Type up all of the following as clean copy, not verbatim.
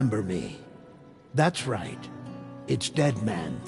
Remember me. That's right. It's Dead Man.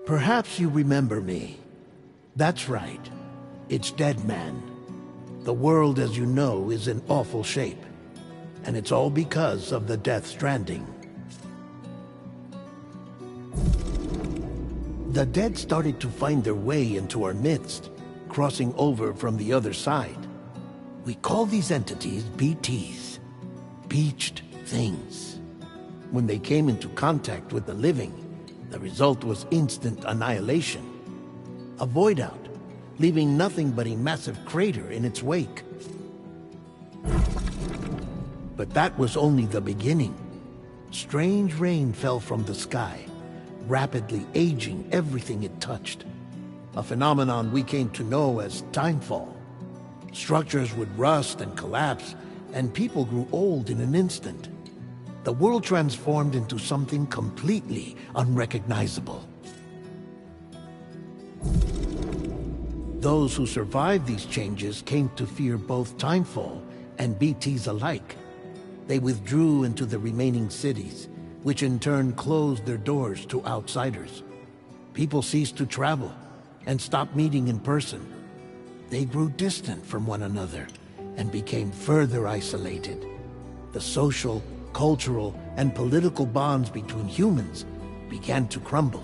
Perhaps you remember me. That's right. It's Dead Man. The world, as you know, is in awful shape. And it's all because of the Death Stranding. The dead started to find their way into our midst, crossing over from the other side. We call these entities BTs, Beached Things. When they came into contact with the living, the result was instant annihilation. A void out, leaving nothing but a massive crater in its wake. But that was only the beginning. Strange rain fell from the sky, rapidly aging everything it touched. A phenomenon we came to know as timefall. Structures would rust and collapse, and people grew old in an instant. The world transformed into something completely unrecognizable. Those who survived these changes came to fear both timefall and BTs alike. They withdrew into the remaining cities, which in turn closed their doors to outsiders. People ceased to travel and stopped meeting in person. They grew distant from one another and became further isolated. The social, cultural, and political bonds between humans began to crumble.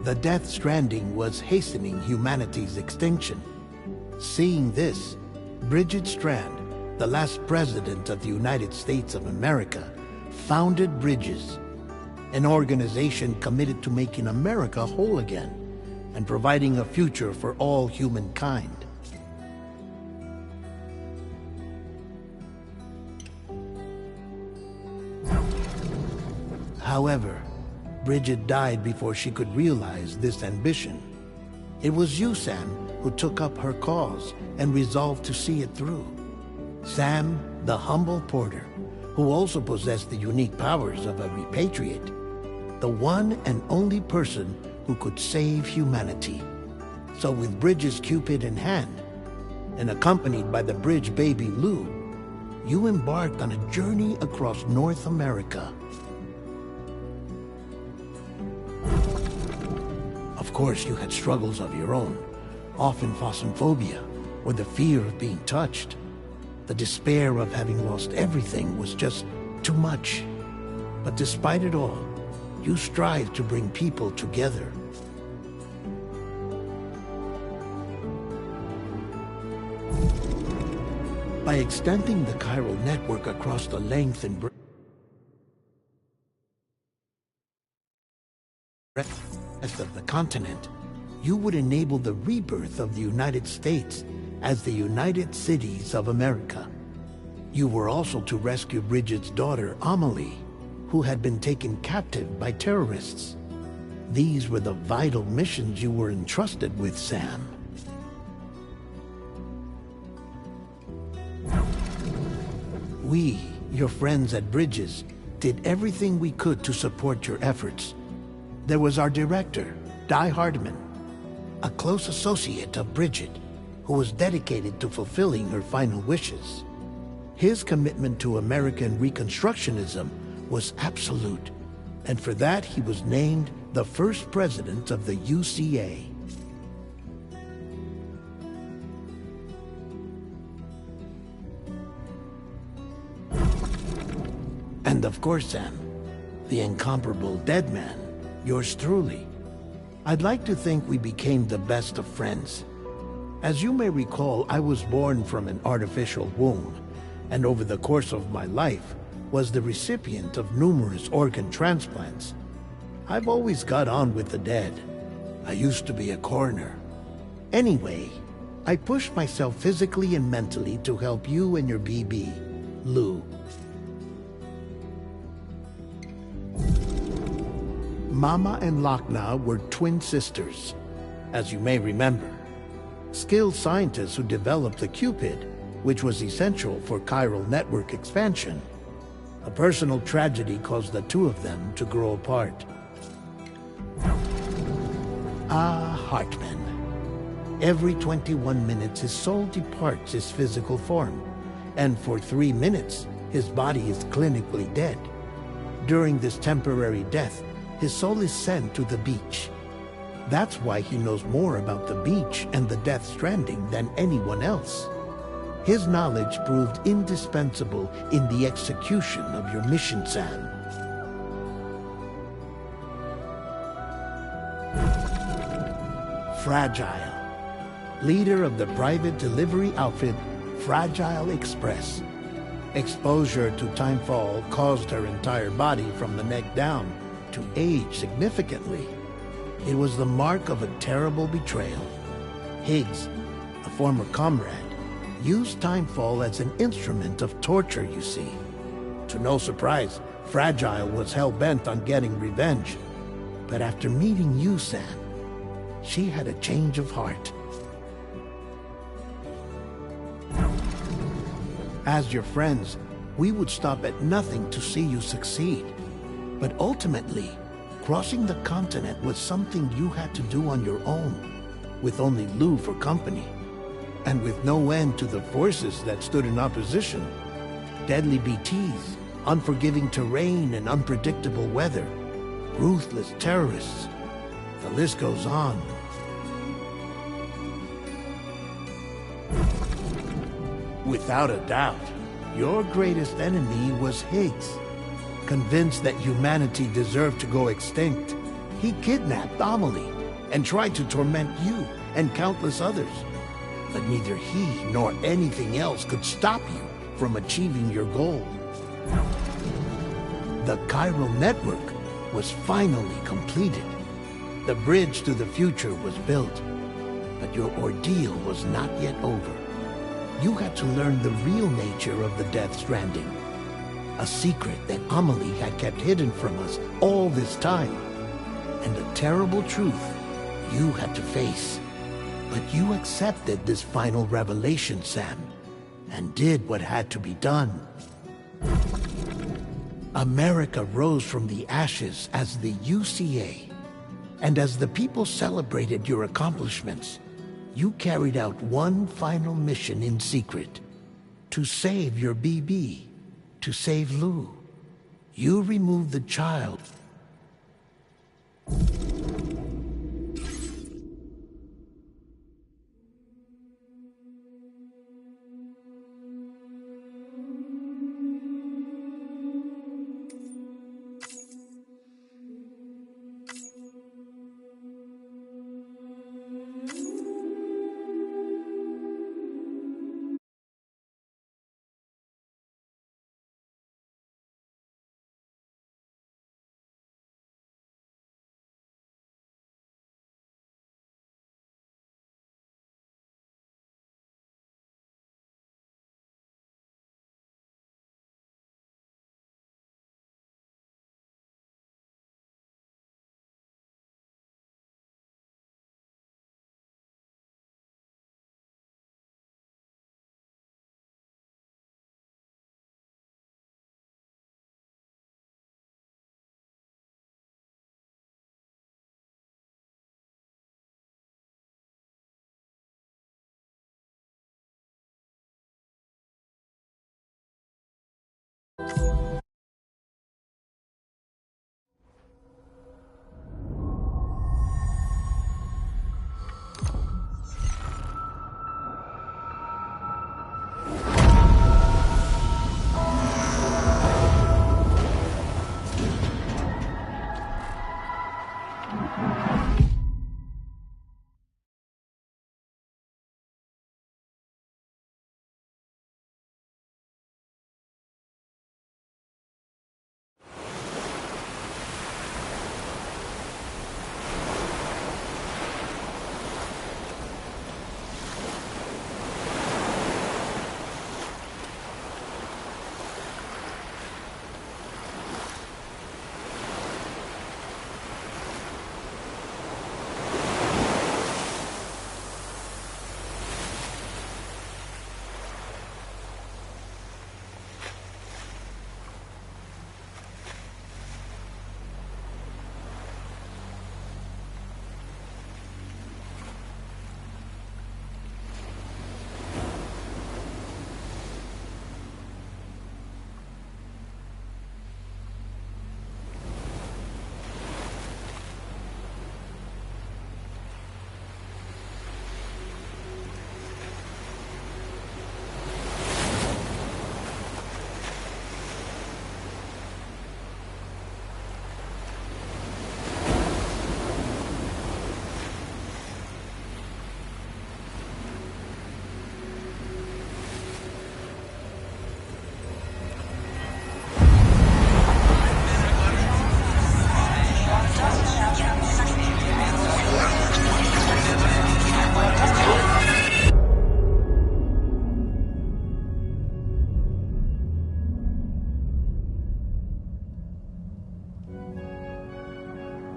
The Death Stranding was hastening humanity's extinction. Seeing this, Bridget Strand, the last president of the United States of America, founded Bridges, an organization committed to making America whole again and providing a future for all humankind. However, Bridget died before she could realize this ambition. It was you, Sam, who took up her cause and resolved to see it through. Sam, the humble porter, who also possessed the unique powers of a repatriate, the one and only person who could save humanity. So with Bridges' Cupid in hand, and accompanied by the bridge baby Lou, you embarked on a journey across North America. Of course, you had struggles of your own, often phasmophobia, or the fear of being touched. The despair of having lost everything was just too much. But despite it all, you strived to bring people together. By extending the chiral network across the length and breadth of the continent, you would enable the rebirth of the United States as the United Cities of America. You were also to rescue Bridget's daughter, Amelie, who had been taken captive by terrorists. These were the vital missions you were entrusted with, Sam. We, your friends at Bridges, did everything we could to support your efforts. There was our director, Di Hardman, a close associate of Bridget, who was dedicated to fulfilling her final wishes. His commitment to American Reconstructionism was absolute, and for that he was named the first president of the UCA. And of course, Sam, the incomparable Dead Man, yours truly. I'd like to think we became the best of friends. As you may recall, I was born from an artificial womb, and over the course of my life, was the recipient of numerous organ transplants. I've always got on with the dead. I used to be a coroner. Anyway, I pushed myself physically and mentally to help you and your BB, Lou. Mama and Lakna were twin sisters, as you may remember. Skilled scientists who developed the Cupid, which was essential for chiral network expansion. A personal tragedy caused the two of them to grow apart. Hartman. Every 21 minutes his soul departs his physical form, and for 3 minutes his body is clinically dead. During this temporary death, his soul is sent to the beach. That's why he knows more about the beach and the Death Stranding than anyone else. His knowledge proved indispensable in the execution of your mission, Sam. Fragile. Leader of the private delivery outfit, Fragile Express. Exposure to timefall caused her entire body from the neck down to age significantly. It was the mark of a terrible betrayal. Higgs, a former comrade, used timefall as an instrument of torture, you see. To no surprise, Fragile was hell-bent on getting revenge. But after meeting you, Sam, she had a change of heart. As your friends, we would stop at nothing to see you succeed. But ultimately, crossing the continent was something you had to do on your own, with only Lou for company, and with no end to the forces that stood in opposition. Deadly BTs, unforgiving terrain and unpredictable weather, ruthless terrorists. The list goes on. Without a doubt, your greatest enemy was Higgs. Convinced that humanity deserved to go extinct, he kidnapped Amelie and tried to torment you and countless others. But neither he nor anything else could stop you from achieving your goal. The chiral network was finally completed. The bridge to the future was built, but your ordeal was not yet over. You had to learn the real nature of the Death Stranding. A secret that Amelie had kept hidden from us all this time. And a terrible truth you had to face. But you accepted this final revelation, Sam, and did what had to be done. America rose from the ashes as the UCA. And as the people celebrated your accomplishments, you carried out one final mission in secret. To save your BB. To save Lou. You removed the child.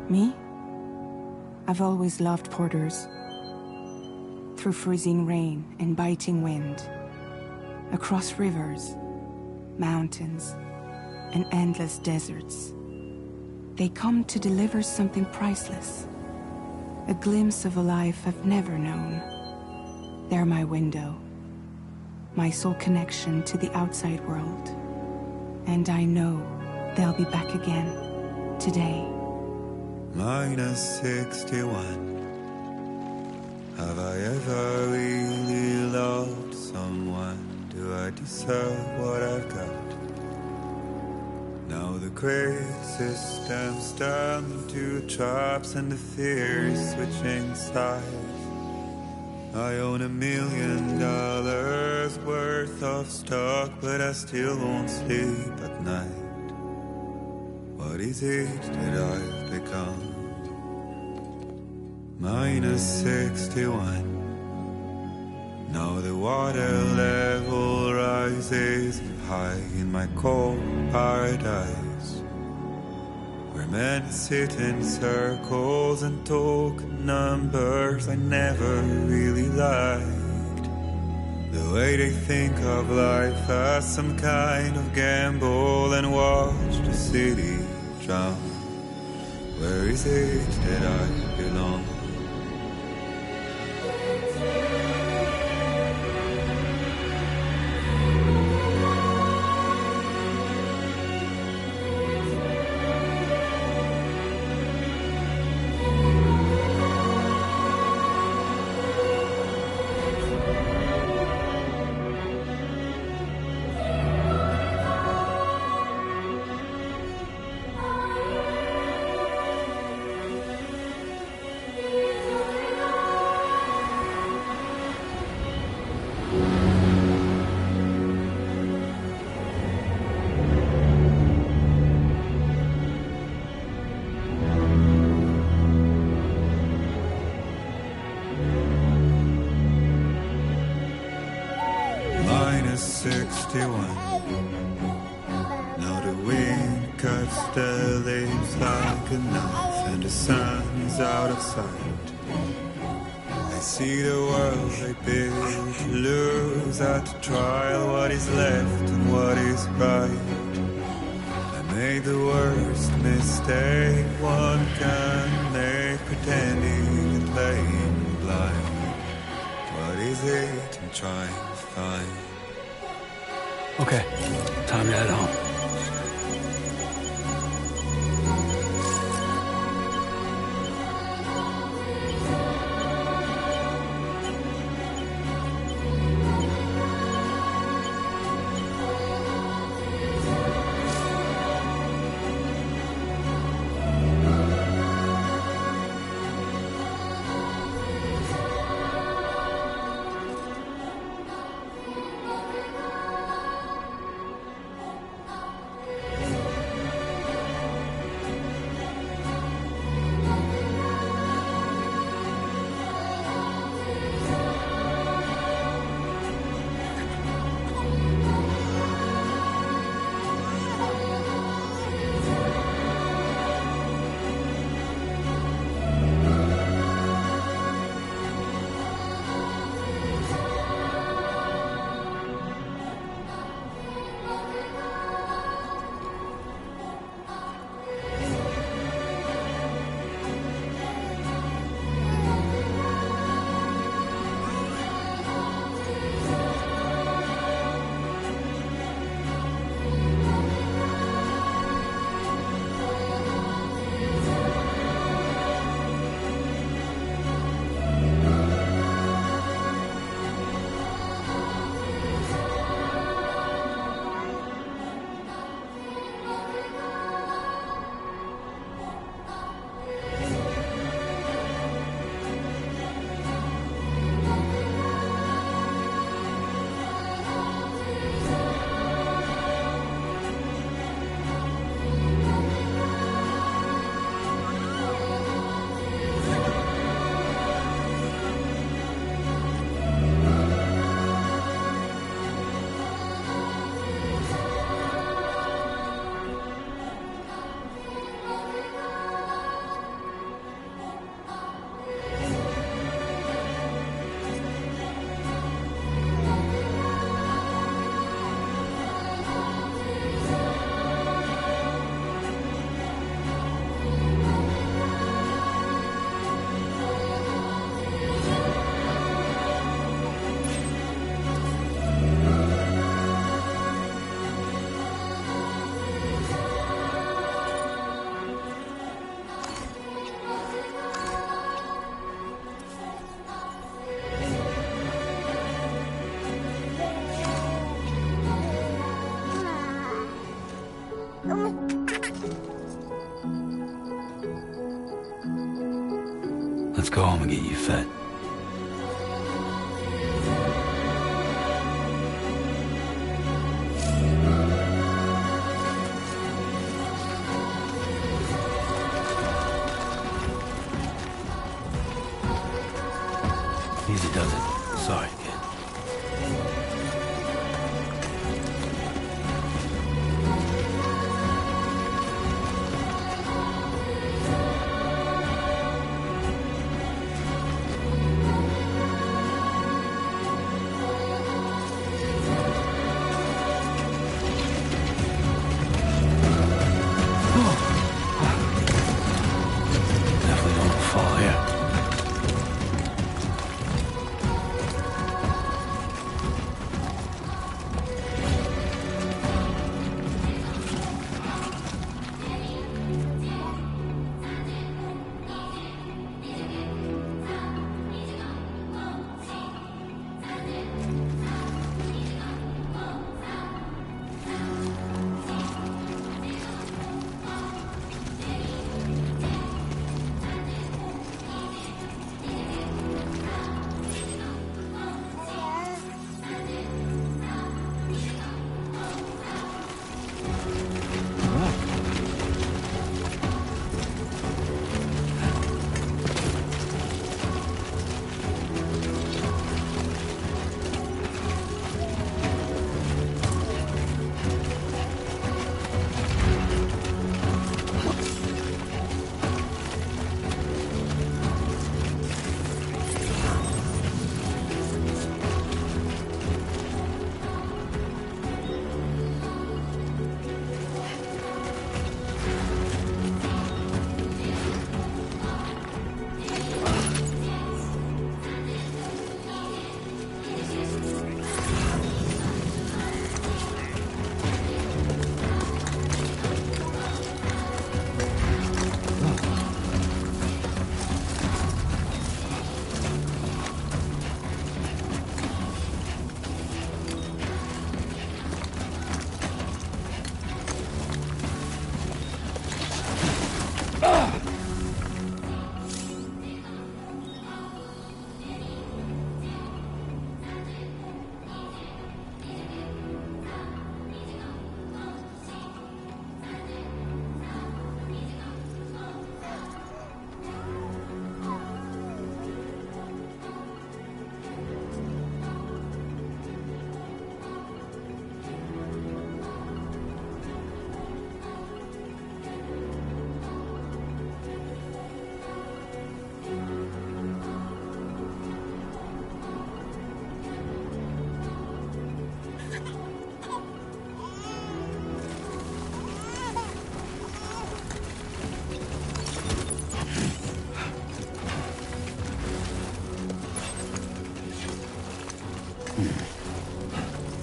Me? I've always loved porters. Through freezing rain and biting wind, across rivers, mountains, and endless deserts, they come to deliver something priceless, a glimpse of a life I've never known. They're my window, my sole connection to the outside world. And I know they'll be back again, today. -61. Have I ever really loved someone? Do I deserve what I've got? Now the crazy system's turned into traps and the fear is switching sides. I own $1 million worth of stock, but I still won't sleep at night. What is it that I've become? -61. Now the water level rises high in my cold paradise, where men sit in circles and talk numbers I never really liked. The way they think of life as some kind of gamble and watch the city drown. Where is it that I belong? -61. Now the wind cuts the leaves like a knife and the sun is out of sight. I see the world I built lose at the trial, what is left and what is right. I made the worst mistake one can make, pretending and playing blind. What is it I'm trying to find? Okay, time to head home. Let's go home and get you fed. Easy does it. Sorry, kid. Definitely don't fall here.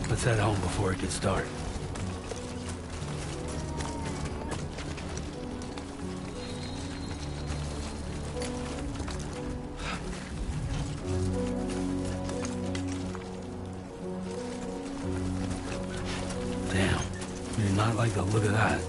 Let's head home before it gets dark. Damn, you do not like the look of that.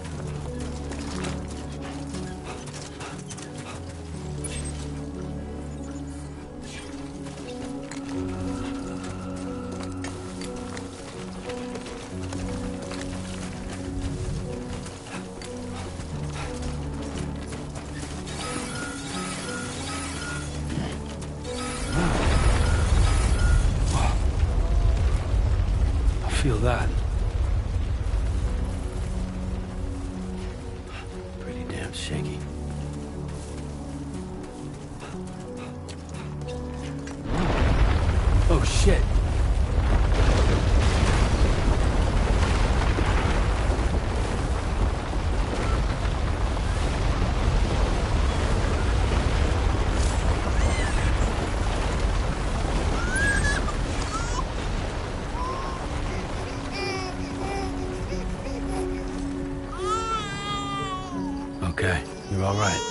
Feel that. Pretty damn shaky. Oh shit. Okay, you're all right.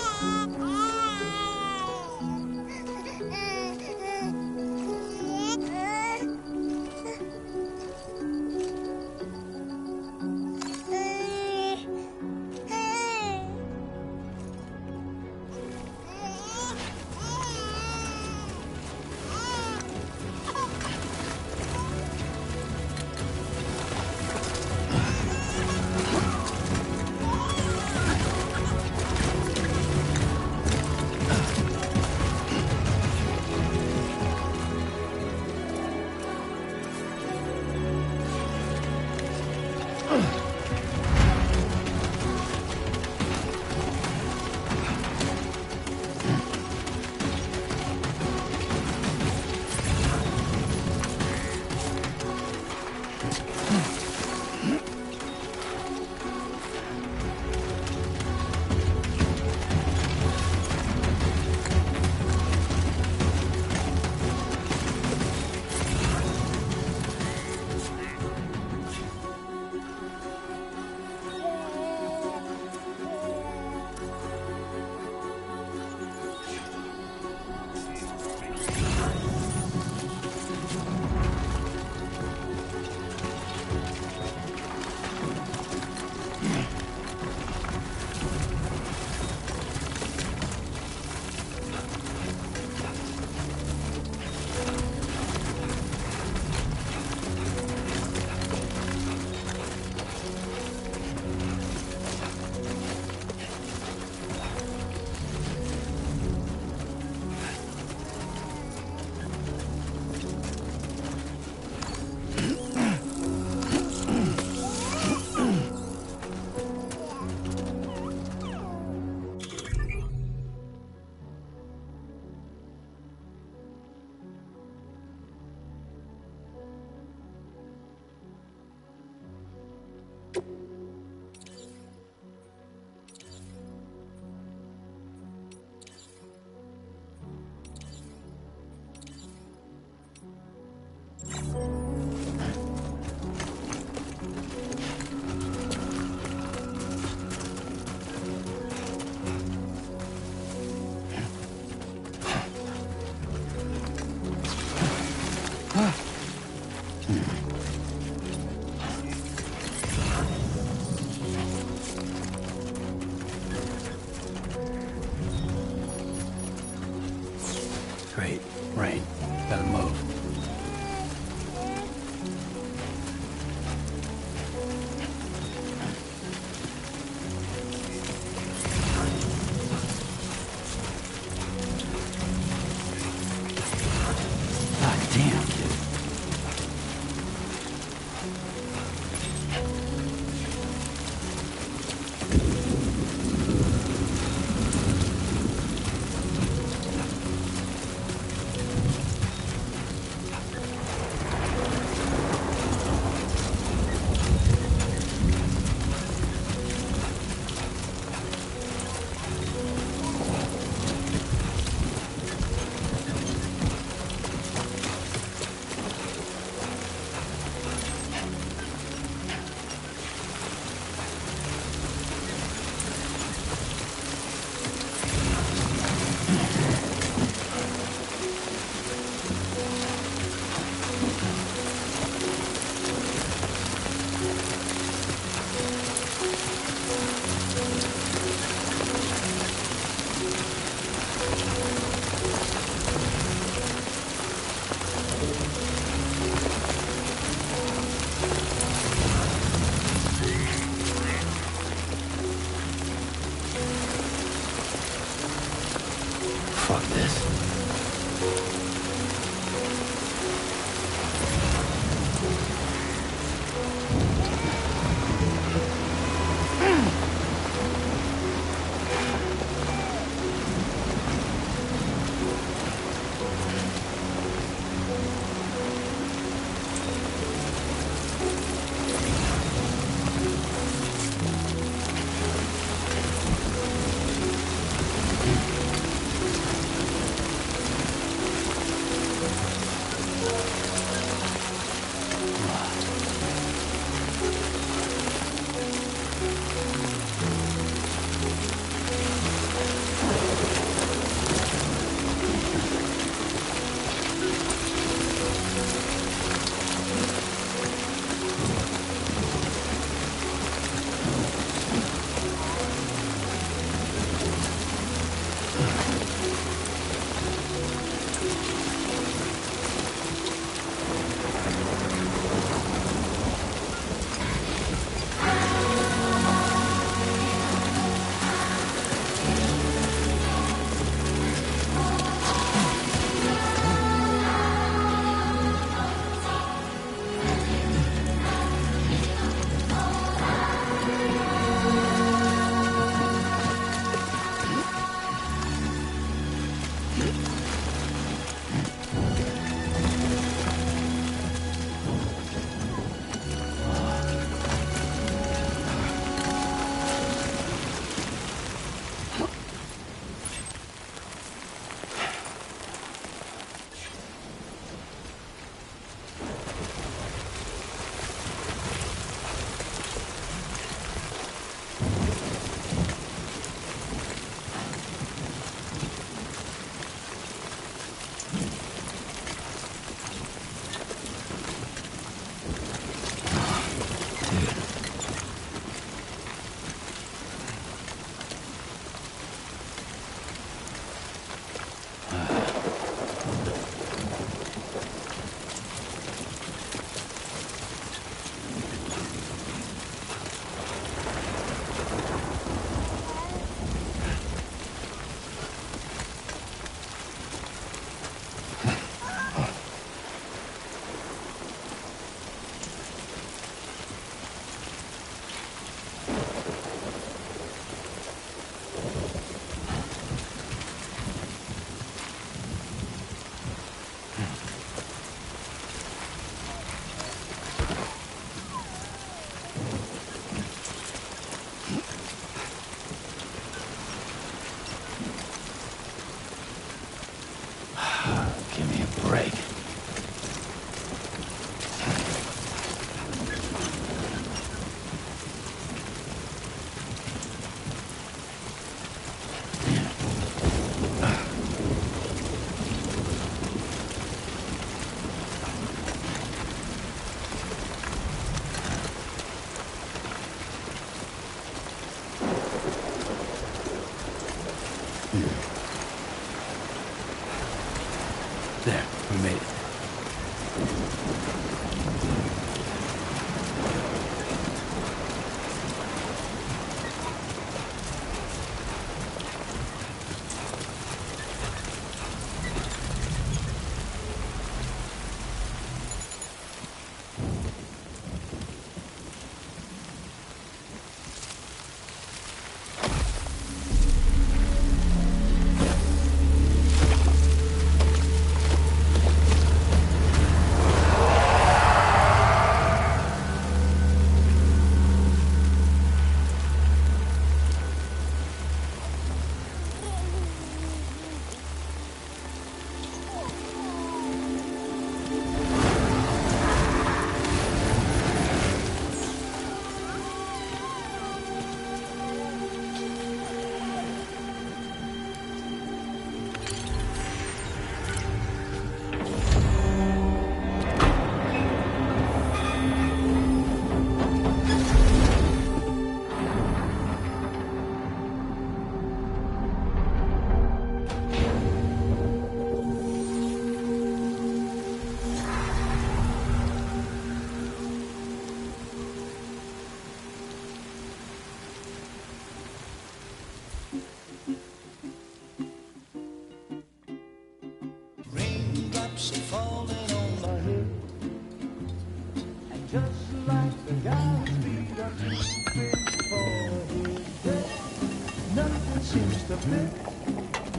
seems to fit.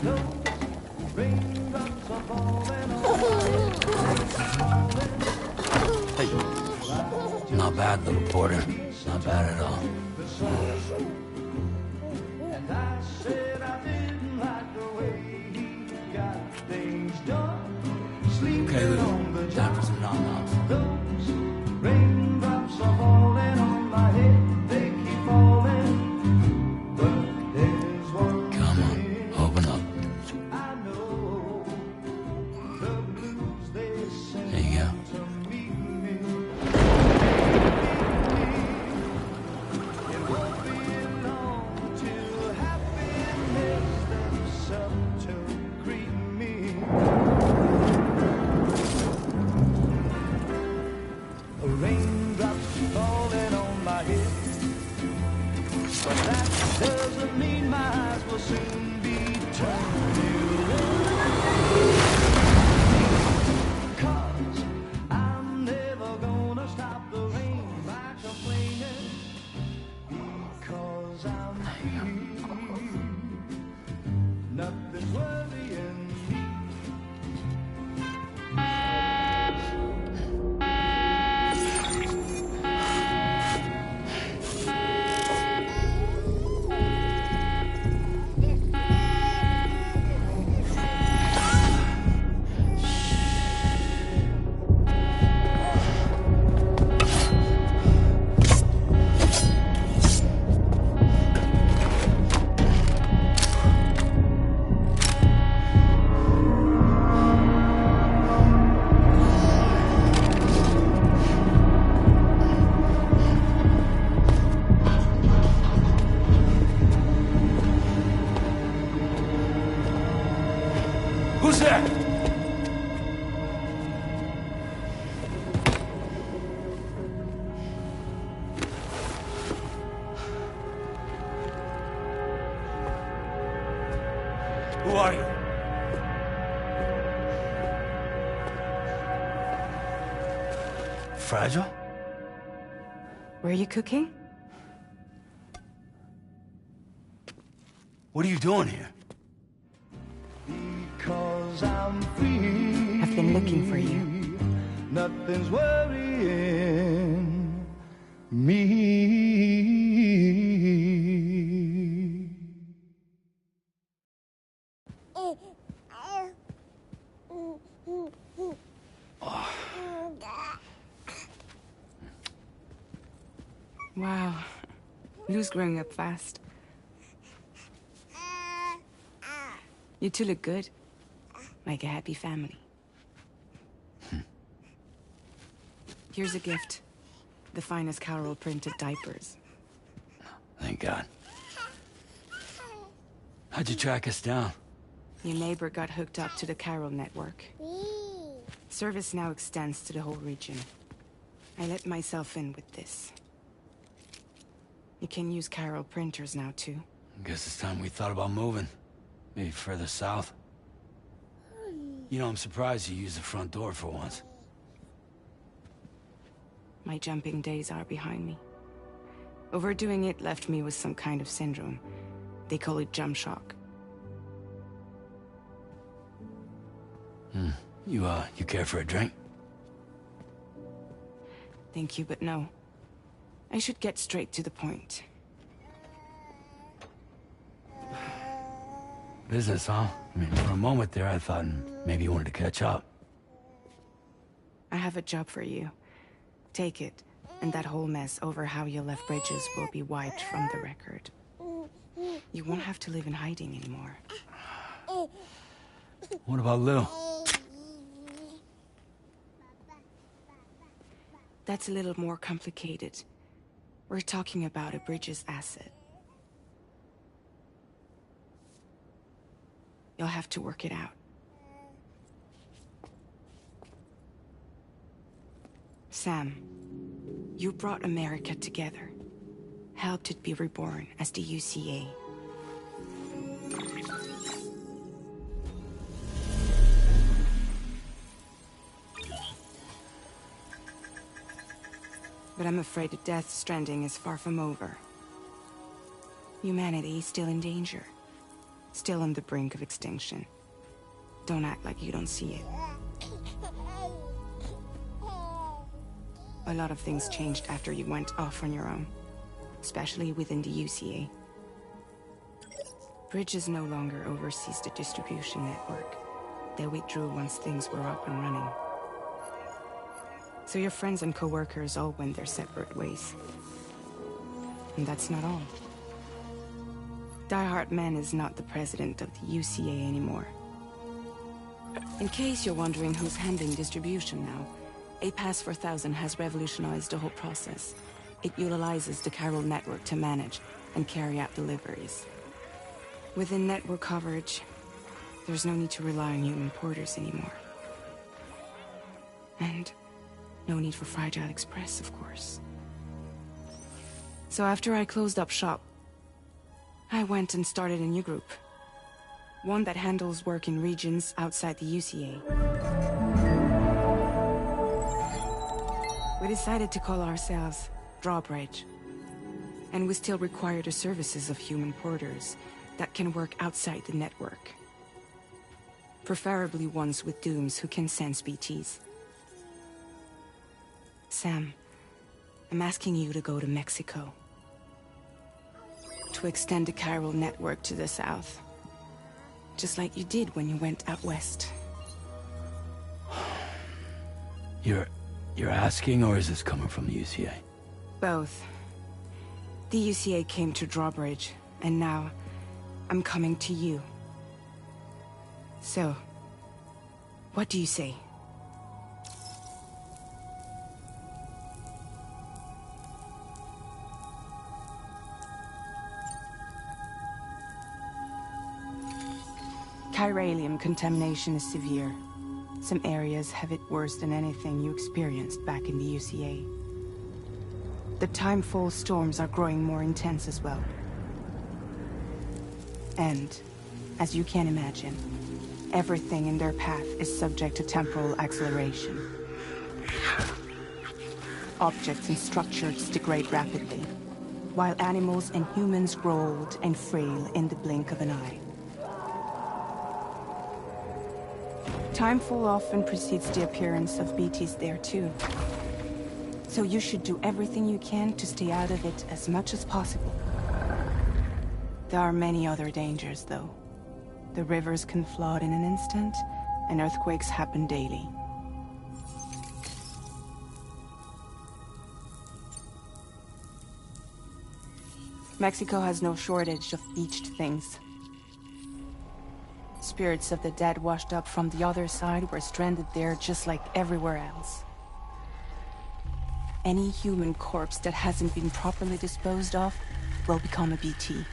Those raindrops are falling on my head. Hey. Not bad, little porter. Not bad at all. And I said I didn't like the way he got things done. Sleeping Okay, on the Lou. Time job. for some nom-noms. Those raindrops are falling on my head. They keep falling. But there's one Come on, thing open up. I know. The blues they send There you go. to meet me. It won't be long till happiness steps up to greet me. Raindrops falling on my head, but that doesn't mean my eyes will soon be turned to red. 'Cause I'm never gonna stop the rain by complaining, because I'm free. Nothing's worrying me. Who's there? Who are you? Fragile? Were you cooking? What are you doing here? Because I'm free. I've been looking for you. Nothing's worrying me. Wow. Lou's growing up fast. You two look good. Like a happy family. Here's a gift. The finest Carol printed diapers. Thank God. How'd you track us down? Your neighbor got hooked up to the Carol network. Service now extends to the whole region. I let myself in with this. You can use Carol printers now, too. Guess it's time we thought about moving. Maybe further south. You know, I'm surprised you used the front door for once. My jumping days are behind me. Overdoing it left me with some kind of syndrome. They call it jump shock. You care for a drink? Thank you, but no. I should get straight to the point. Business, huh? I mean, for a moment there, I thought maybe you wanted to catch up. I have a job for you. Take it, and that whole mess over how you left Bridges will be wiped from the record. You won't have to live in hiding anymore. What about Lou? That's a little more complicated. We're talking about a Bridges asset. You'll have to work it out. Sam, you brought America together. Helped it be reborn as the UCA. But I'm afraid that Death Stranding is far from over. Humanity is still in danger. Still on the brink of extinction. Don't act like you don't see it. A lot of things changed after you went off on your own, especially within the UCA. Bridges no longer oversees the distribution network. They withdrew once things were up and running. So your friends and co-workers all went their separate ways. And that's not all. Die Hard Man is not the president of the UCA anymore. In case you're wondering who's handling distribution now, A Pass 4000 has revolutionized the whole process. It utilizes the chiral network to manage and carry out deliveries. Within network coverage, there's no need to rely on human porters anymore. And no need for Fragile Express, of course. So after I closed up shop, I went and started a new group. One that handles work in regions outside the UCA. We decided to call ourselves Drawbridge. And we still require the services of human porters that can work outside the network. Preferably ones with dooms who can sense BTs. Sam, I'm asking you to go to Mexico. To extend the chiral network to the south. Just like you did when you went out west. You're asking, or is this coming from the UCA? Both. The UCA came to Drawbridge, and now I'm coming to you. So, what do you say? Chiralium contamination is severe. Some areas have it worse than anything you experienced back in the UCA. The timefall storms are growing more intense as well. And, as you can imagine, everything in their path is subject to temporal acceleration. Objects and structures degrade rapidly, while animals and humans grow old and frail in the blink of an eye. Timefall often precedes the appearance of BTs there too. So you should do everything you can to stay out of it as much as possible. There are many other dangers though. The rivers can flood in an instant, and earthquakes happen daily. Mexico has no shortage of beached things. Spirits of the dead washed up from the other side were stranded there just like everywhere else. Any human corpse that hasn't been properly disposed of will become a BT.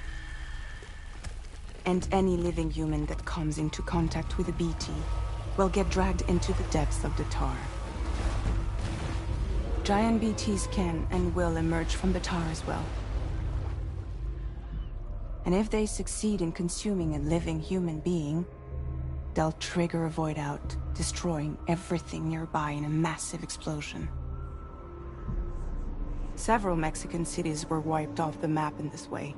And any living human that comes into contact with a BT will get dragged into the depths of the tar. Giant BTs can and will emerge from the tar as well. And if they succeed in consuming a living human being, they'll trigger a void out, destroying everything nearby in a massive explosion. Several Mexican cities were wiped off the map in this way.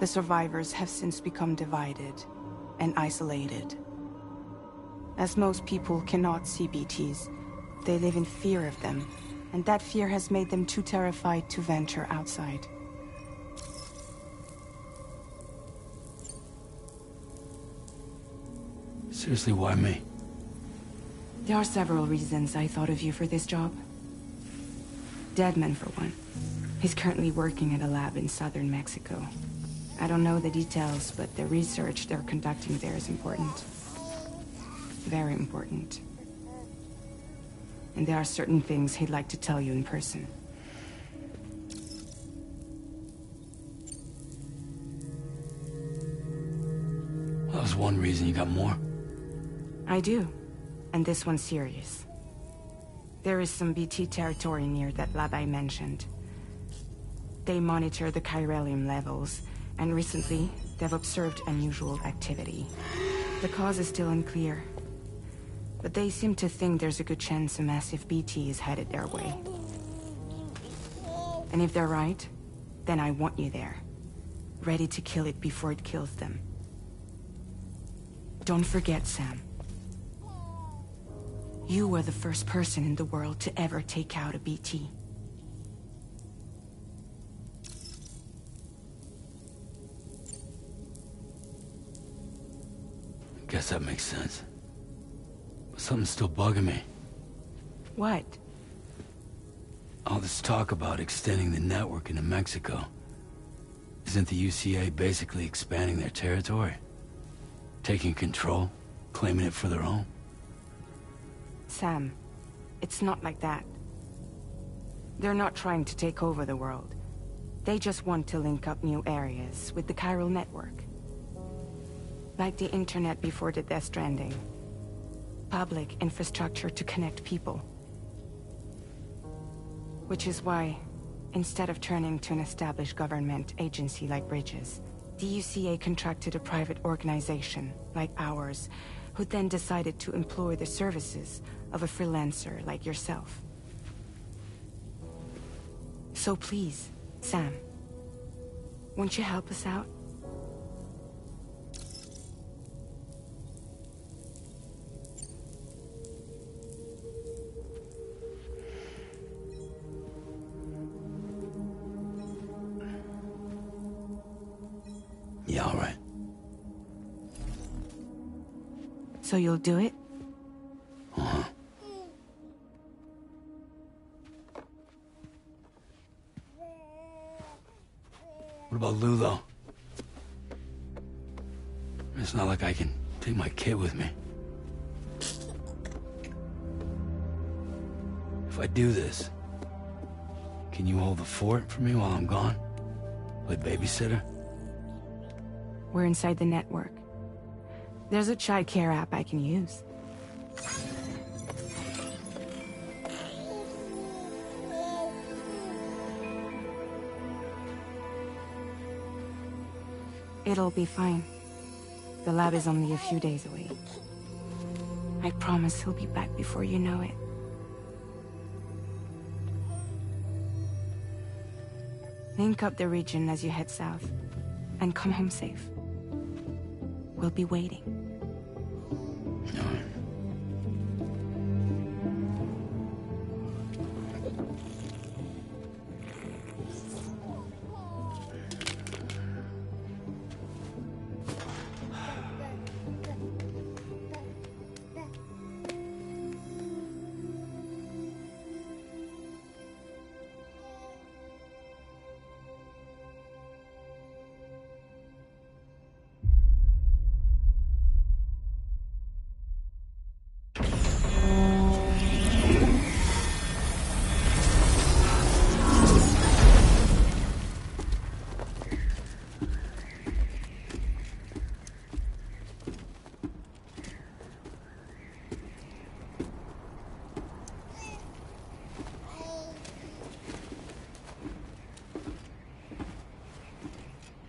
The survivors have since become divided and isolated. As most people cannot see BTs, they live in fear of them, and that fear has made them too terrified to venture outside. Seriously, why me? There are several reasons I thought of you for this job. Deadman, for one. He's currently working at a lab in southern Mexico. I don't know the details, but the research they're conducting there is important. Very important. And there are certain things he'd like to tell you in person. Well, that was one reason. You got more? I do. And this one's serious. There is some BT territory near that lab I mentioned. They monitor the chiralium levels, and recently, they've observed unusual activity. The cause is still unclear, but they seem to think there's a good chance a massive BT is headed their way. And if they're right, then I want you there, ready to kill it before it kills them. Don't forget, Sam. You were the first person in the world to ever take out a BT. Guess that makes sense. But something's still bugging me. What? All this talk about extending the network into Mexico. Isn't the UCA basically expanding their territory? Taking control? Claiming it for their own? Sam, it's not like that. They're not trying to take over the world. They just want to link up new areas with the chiral network. Like the internet before the Death Stranding. Public infrastructure to connect people. Which is why, instead of turning to an established government agency like Bridges, the UCA contracted a private organization, like ours, who then decided to employ the services of a freelancer like yourself. So please, Sam, won't you help us out? Yeah, all right. So you'll do it? Uh-huh. What about Lou, though? It's not like I can take my kid with me. If I do this, can you hold the fort for me while I'm gone? Play babysitter? We're inside the network. There's a child care app I can use. It'll be fine. The lab is only a few days away. I promise he'll be back before you know it. Link up the region as you head south, and come home safe. We'll be waiting. All right.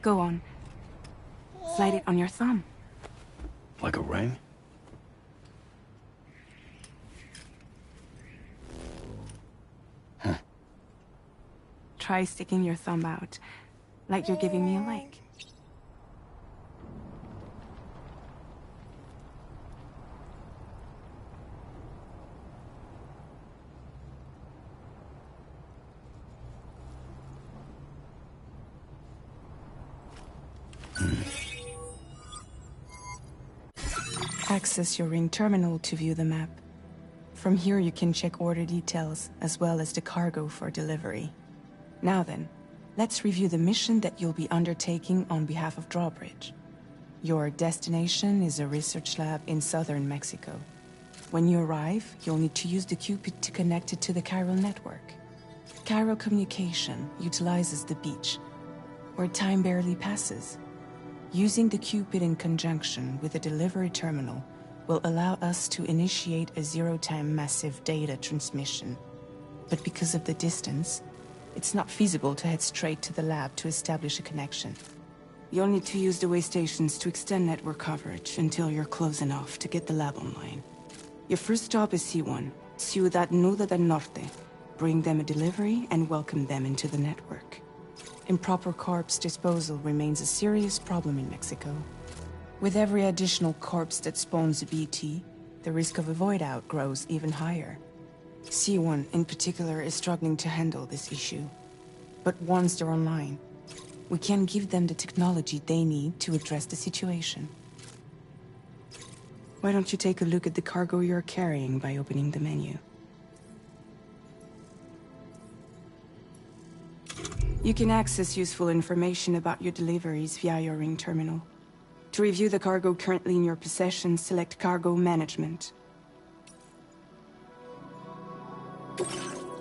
Go on. Slide it on your thumb. Like a ring? Huh. Try sticking your thumb out, like you're giving me a like. Access your ring terminal to view the map. From here you can check order details, as well as the cargo for delivery. Now then, let's review the mission that you'll be undertaking on behalf of Drawbridge. Your destination is a research lab in southern Mexico. When you arrive, you'll need to use the Cupid to connect it to the chiral network. Chiral communication utilizes the beach, where time barely passes. Using the Cupid in conjunction with a delivery terminal will allow us to initiate a zero-time massive data transmission. But because of the distance, it's not feasible to head straight to the lab to establish a connection. You'll need to use the way stations to extend network coverage until you're close enough to get the lab online. Your first stop is C1, Ciudad Nuda del Norte. Bring them a delivery and welcome them into the network. Improper corpse disposal remains a serious problem in Mexico. With every additional corpse that spawns a BT, the risk of a void out grows even higher. C1 in particular is struggling to handle this issue. But once they're online, we can give them the technology they need to address the situation. Why don't you take a look at the cargo you're carrying by opening the menu? You can access useful information about your deliveries via your ring terminal. To review the cargo currently in your possession, select Cargo Management.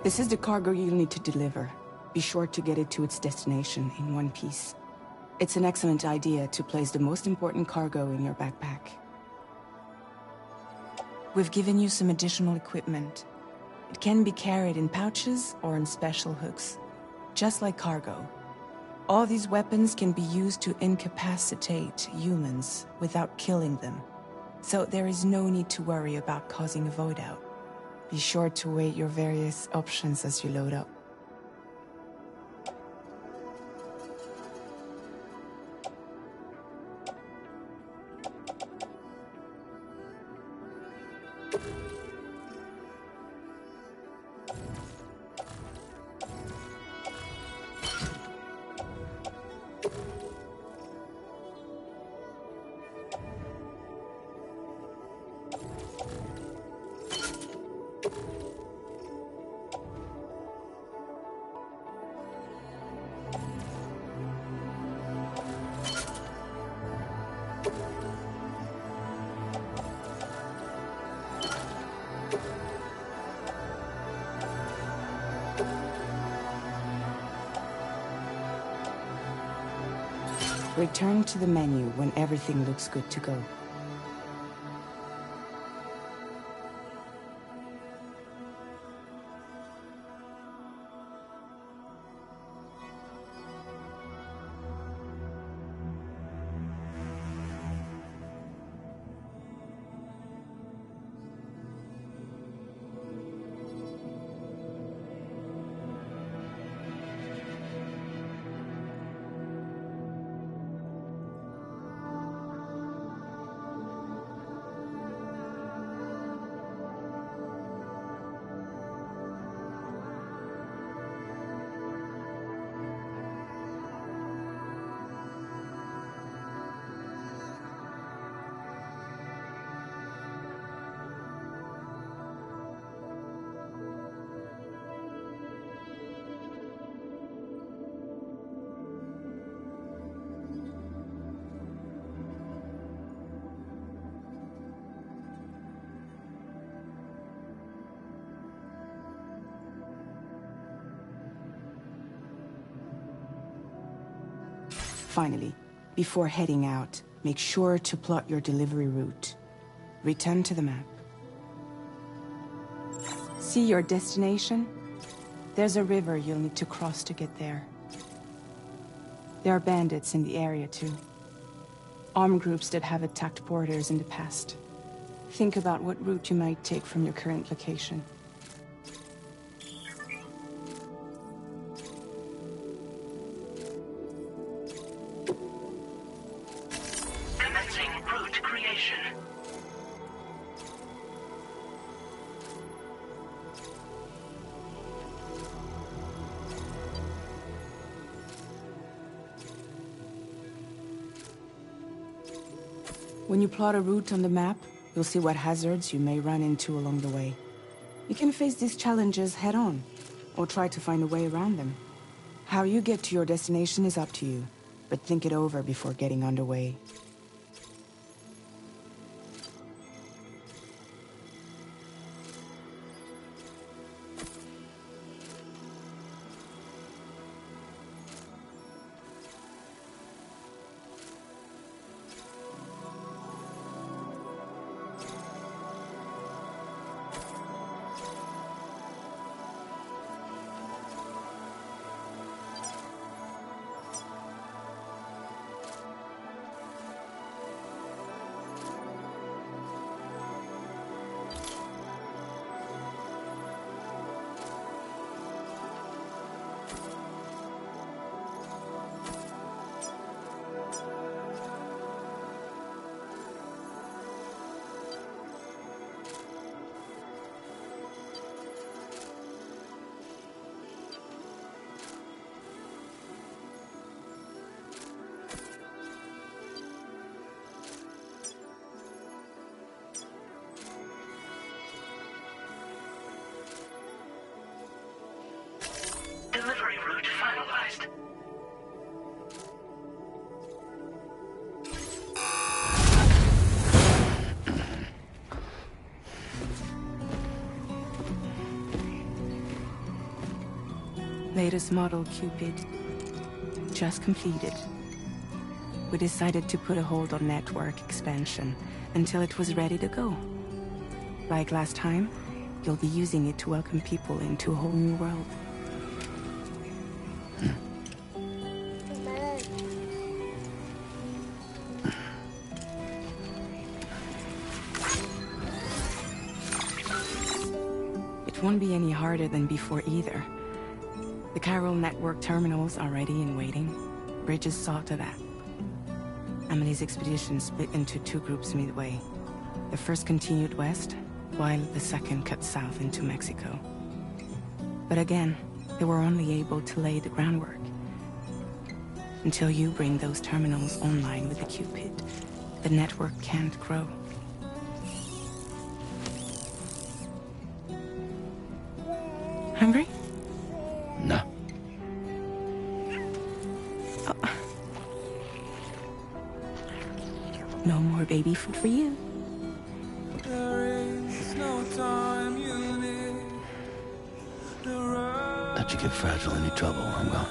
This is the cargo you'll need to deliver. Be sure to get it to its destination in one piece. It's an excellent idea to place the most important cargo in your backpack. We've given you some additional equipment. It can be carried in pouches or in special hooks, just like cargo. All these weapons can be used to incapacitate humans without killing them. So there is no need to worry about causing a void out. Be sure to weigh your various options as you load up. Return to the menu when everything looks good to go. Finally, before heading out, make sure to plot your delivery route. Return to the map. See your destination? There's a river you'll need to cross to get there. There are bandits in the area too. Armed groups that have attacked porters in the past. Think about what route you might take from your current location. Commencing route creation. When you plot a route on the map, you'll see what hazards you may run into along the way. You can face these challenges head-on, or try to find a way around them. How you get to your destination is up to you, but think it over before getting underway. latest model, Cupid. Just completed. We decided to put a hold on network expansion until it was ready to go. Like last time, you'll be using it to welcome people into a whole new world. It won't be any harder than before either. The Chiral network terminals are ready and waiting. Bridges saw to that. Emily's expedition split into two groups midway. The first continued west, while the second cut south into Mexico. But again, they were only able to lay the groundwork. Until you bring those terminals online with the Cupid, the network can't grow. Hungry? No. Oh. No more baby food for you. Let you get fragile any trouble, I'm gone.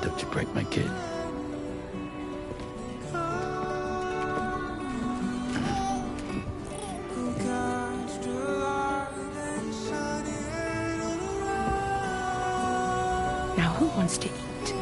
Don't you break my kid. Now who wants to eat?